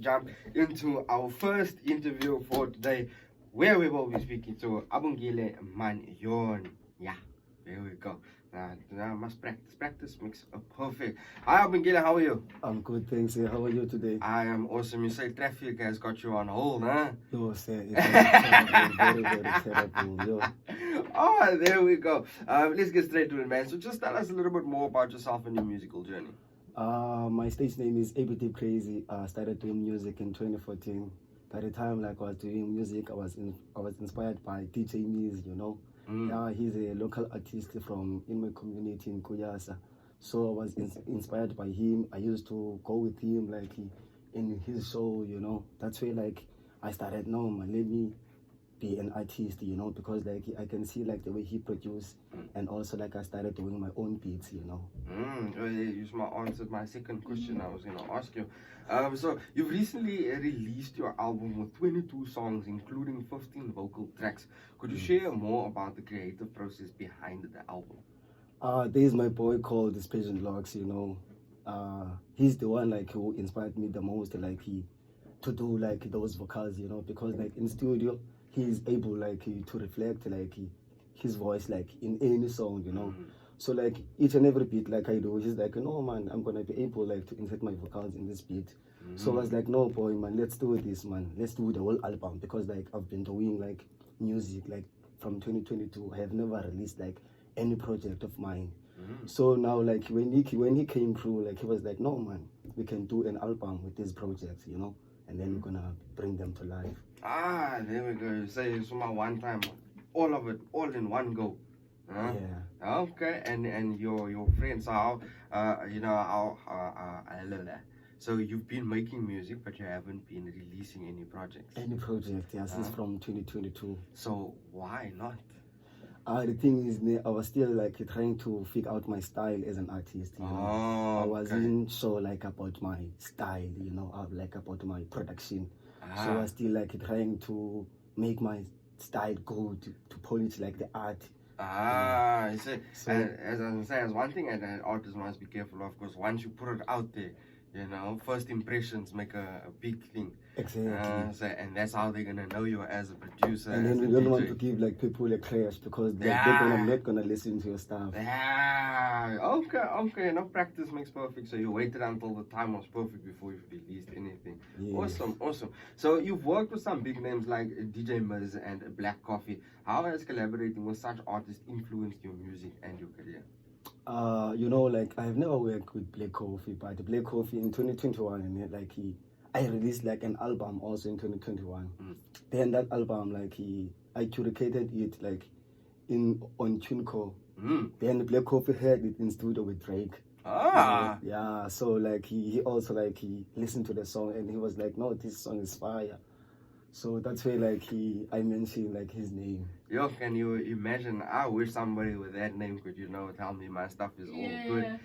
jump into our first interview for today, where we will be speaking to Abungile Manyon. Yeah, there we go. I must practice. Practice makes perfect. Hi, Abungile, how are you? I'm good, thanks. How are you today? I am awesome. You say traffic has got you on hold, huh? No, sir, it's terrible, very, very terrible. Yo. Oh, there we go. Let's get straight to it, man. So just tell us a little bit more about yourself and your musical journey. My stage name is ABT Crazy. I started doing music in 2014. By the time I was doing music, I was inspired by DJ Miz, Yeah, he's a local artist from in my community in Kuyasa. So I was inspired by him. I used to go with him in his show, That's why I started, no man, let me be an artist, because I can see the way he produced, and also I started doing my own beats, You answered my second question I was going to ask you. So you've recently released your album with 22 songs, including 15 vocal tracks. Could you share more about the creative process behind the album? There's my boy called Special Locks, He's the one who inspired me the most, to do those vocals, because in studio he's able to reflect his voice in any song, So each and every beat I do, he's no man, I'm gonna be able to insert my vocals in this beat. So I was no boy man, let's do this man, let's do the whole album, because I've been doing music from 2022. I have never released any project of mine. So now when he came through, he was no man, we can do an album with these projects, and then we're gonna bring them to life. There we go. You say it's my one time, all of it, all in one go. Yeah. Okay. And your friends, how so you've been making music, but you haven't been releasing any projects. Any project, yeah, since from 2022. So why not? The thing is, I was still trying to figure out my style as an artist. I wasn't sure about my style, about my production. So I was still trying to make my style good, to polish the art. You see, so, as I say, as one thing an artist must be careful of, because once you put it out there, first impressions make a big thing. Exactly. And that's how they're gonna know you as a producer. And then we don't want to give people a crash, because they're not gonna listen to your stuff. Okay. No, practice makes perfect. So you waited until the time was perfect before you released anything. Yes. Awesome. So you've worked with some big names like DJ Miz and Black Coffee. How has collaborating with such artists influenced your music and your career? I've never worked with Black Coffee, but Black Coffee in 2021, I released an album also in 2021. Then that album, I curated it on TuneCore. Then Black Coffee heard it in studio with Drake. Yeah, so he also he listened to the song, and he was no, this song is fire. So that's why I mentioned his name. Yo, can you imagine? I wish somebody with that name could tell me my stuff is all good.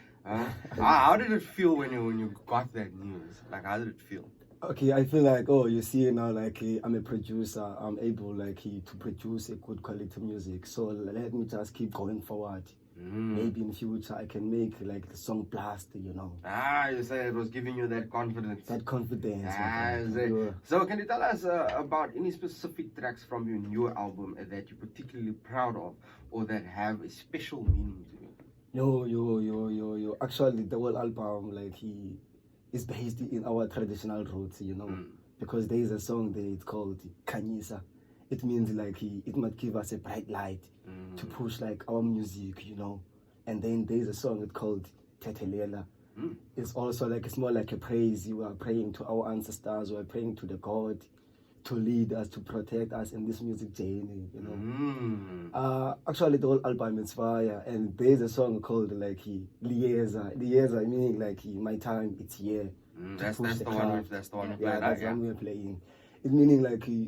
How did it feel when you got that news? How did it feel? Okay, I feel you see now I'm a producer. I'm able to produce a good quality music. So let me just keep going forward. Maybe in future I can make the song blast, You said it was giving you that confidence. That confidence. So can you tell us about any specific tracks from your new album that you're particularly proud of, or that have a special meaning to you? Yo. Actually, the whole album is based in our traditional roots, because there is a song there, it's called Kanyisa. It means it might give us a bright light to push our music, And then there's a song it's called Tetelela. It's also it's more like a praise. You are praying to our ancestors, we are praying to the God to lead us, to protect us in this music journey, Actually the whole album is fire, and there's a song called Lieza. Lieza meaning my time, it's here. That's the one we're playing. It meaning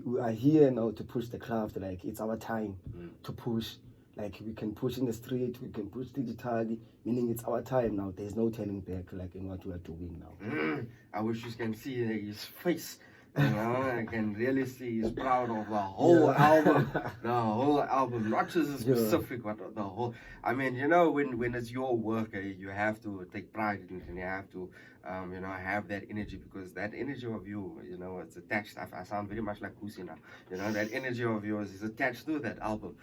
we are here now to push the craft, it's our time to push. We can push in the street, we can push digitally, meaning it's our time now. There's no turning back in what we are doing now. I wish you can see his face You know, I can really see he's proud of the whole album. The whole album, not just a specific, but the whole. I mean, you know, when it's your work, you have to take pride in it, and you have to, you know, have that energy, because that energy of you, you know, it's attached. I sound very much like Kusi now. You know, that energy of yours is attached to that album.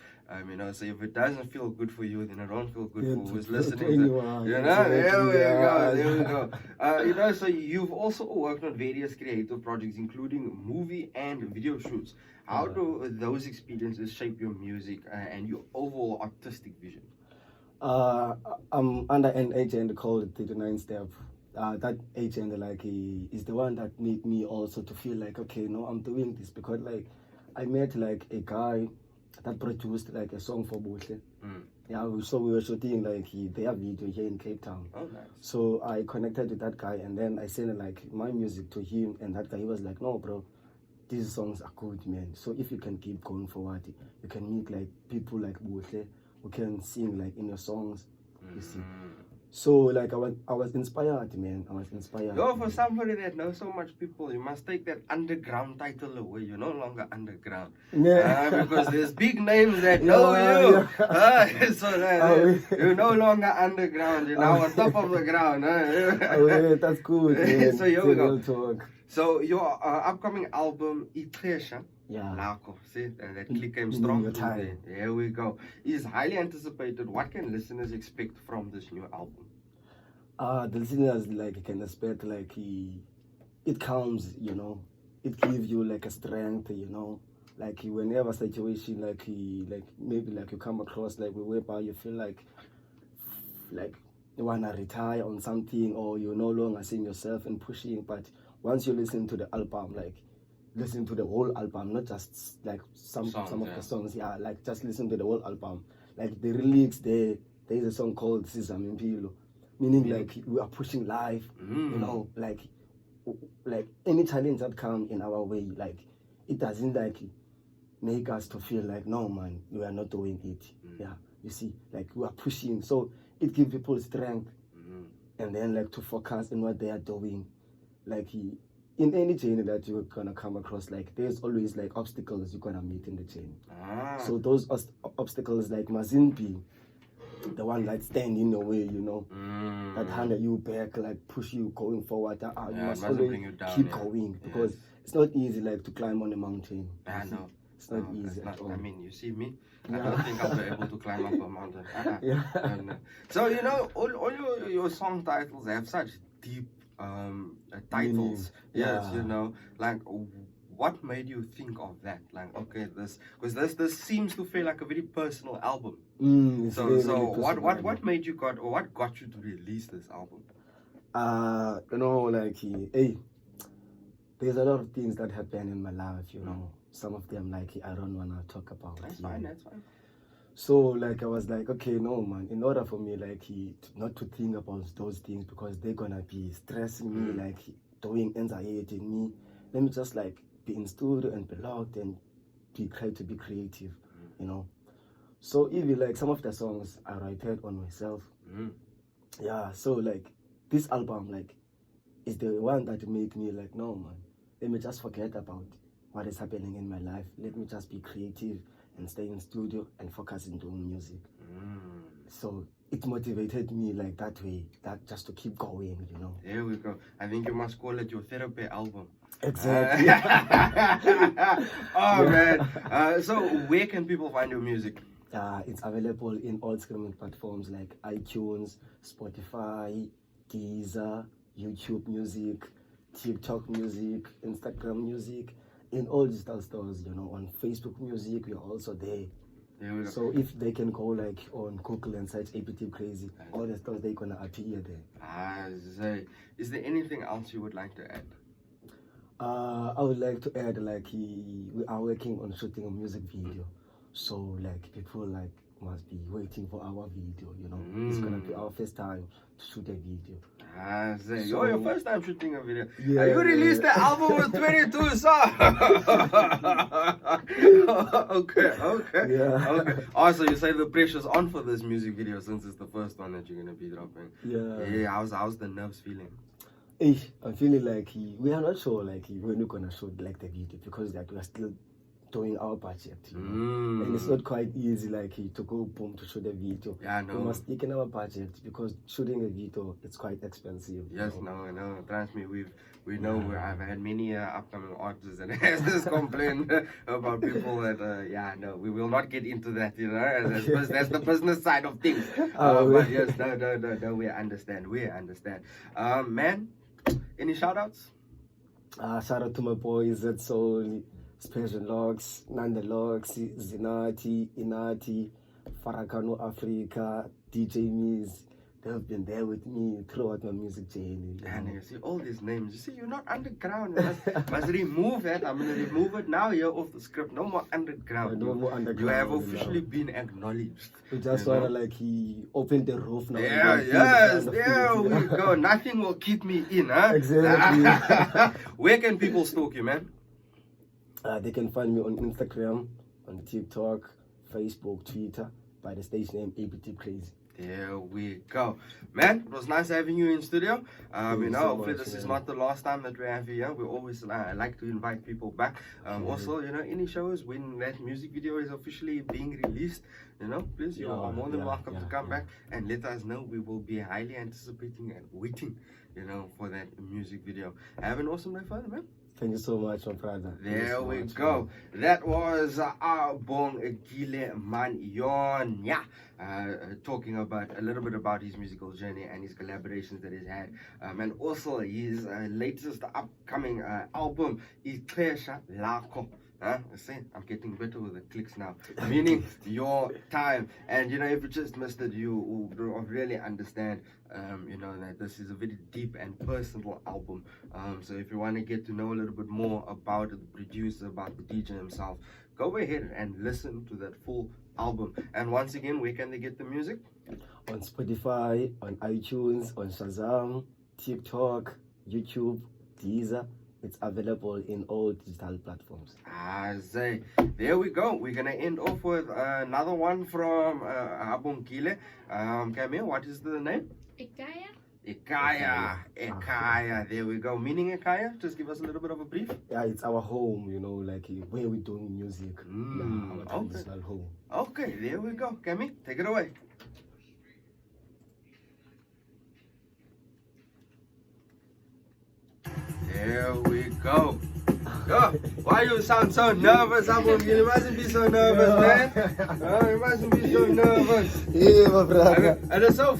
You know, so if it doesn't feel good for you, then it don't feel good for who's listening. You know, there we go. You know, so you've also worked on various creative projects, including movie and video shoots. How do those experiences shape your music and your overall artistic vision? I'm under an agent called 39 Step. That agent like is the one that made me also to feel like, okay, no, I'm doing this because like I met like a guy that produced like a song for Buhle. Yeah, so we were shooting like their video here in Cape Town. Oh, nice. So I connected with that guy, and then I sent like my music to him, and that guy, he was like, no, bro, these songs are good, man. So if you can keep going forward, you can meet like people like Buhle who can sing like in your songs, you see. So like I was inspired, man. I was inspired. Yo, for somebody that knows so much people, you must take that underground title away. You're no longer underground. Yeah. Because there's big names that know you. So that, you're no longer underground. You're now on top of the ground. Yeah, that's good, man. So here we go. Talk. So your upcoming album, Itresha. Yeah. Lako, see, that click came strong. Here we go. Is highly anticipated. What can listeners expect from this new album? The listeners like can expect like it comes, you know, it gives you like a strength, you know, like whenever situation like maybe like you come across like whereby you feel like you wanna retire on something, or you're no longer seeing yourself and pushing, but once you listen to the album, like listen to the whole album, not just like some of the songs. Yeah, like just listen to the whole album. Like the lyrics, there is a song called Socila Media, meaning like we are pushing life. You know, like any challenge that come in our way, like it doesn't like make us to feel like, no man, we are not doing it. Yeah, you see, like we are pushing. So it gives people strength, and then like to focus on what they are doing, like in any journey that you're gonna come across, like there's always like obstacles you're gonna meet in the journey. So those obstacles like mustn't be the one that stand in your way, you know, that hand you back, like push you going forward. You must always keep going, because it's not easy like to climb on a mountain. I know. It's not easy at all. I mean, you see me, I don't think I'll be able to climb up a mountain. So, you know, all your song titles have such deep titles. Yes, you know, like what made you think of that? Like, okay, because this seems to feel like a very personal album. So what made you what got you to release this album? You know, like hey, there's a lot of things that happen in my life, you know. Some of them like I don't wanna talk about. That's fine, that's fine. So like I was like, okay, no man, in order for me like not to think about those things, because they're gonna be stressing me, like doing anxiety in me, let me just like be in studio and be locked and try to be creative, you know. So even like some of the songs I write on myself. Yeah, so like this album like is the one that made me like, no man, let me just forget about what is happening in my life. Let me just be creative and stay in studio and focus on doing music. So it motivated me like that way, that just to keep going, you know. There we go. I think you must call it your therapy album. Exactly. Man. So where can people find your music? It's available in all streaming platforms like iTunes, Spotify, Deezer, YouTube Music, TikTok Music, Instagram Music, in all digital stores, you know. On Facebook Music, we are also there. So if they can go like on Google and search APT Crazy, all the stores they're gonna appear there. Is there anything else you would like to add? I would like to add like we are working on shooting a music video, so like people like must be waiting for our video, you know. It's gonna be our first time to shoot a video. So, your first time shooting a video. Yeah, you released the album with 22 songs. Okay. Also, you say the pressure's on for this music video since it's the first one that you're gonna be dropping. Yeah. How's the nerves feeling? I'm feeling like we are not sure like when we're gonna shoot like the video because like we are still doing our budget, you know? And it's not quite easy like to go boom to shoot a video. Yeah, no. We must stick in our budget because shooting a video it's quite expensive. Yes, no, trust me, we know I've had many upcoming artists and has this complaint about people that we will not get into that, you know. That's the business side of things. But yes, no, we understand. Man, any shout outs? Shout out to my boys at Soul, Special Logs, Nanda Logs, Zinati, Inati, Farakano Africa, DJ Miz. They have been there with me throughout my music journey. And you see all these names. You see, you're not underground. You must remove it. I'm going to remove it now here off the script. No more underground. No more underground. You have officially been acknowledged. We just want to like he opened the roof now. There we go. Nothing will keep me in, huh? Exactly. Where can people stalk you, man? They can find me on Instagram, on TikTok, Facebook, Twitter by the stage name ABT Crazy. There we go. Man, it was nice having you in studio. Hopefully this is not the last time that we have you here. We always like to invite people back. Also, any shows when that music video is officially being released, please, you are more than welcome to come back and let us know. We will be highly anticipating and waiting, for that music video. Have an awesome day further, man. Thank you so much, my brother. There we go. That was Bong Gile Manyon. Talking about a little bit about his musical journey and his collaborations that he's had. And also his latest upcoming album, Ixesha Lakho. I'm getting better with the clicks now. Meaning your time. And if you just missed it, you will really understand that this is a very deep and personal album. So if you want to get to know a little bit more about the producer, about the DJ himself, go ahead and listen to that full album. And once again, where can they get the music? On Spotify, on iTunes, on Shazam, TikTok, YouTube, Deezer. It's available in all digital platforms. There we go. We're going to end off with another one from Abongile. Camille, what is the name? Ekaya. There we go. Meaning Ekaya? Just give us a little bit of a brief. Yeah, it's our home, like where we're doing music. Our traditional home. Okay, there we go. Camille, take it away. There we go. Why you sound so nervous, Abongile? You mustn't be so nervous, man. You mustn't be so nervous. Yeah, my brother. And it's so fun.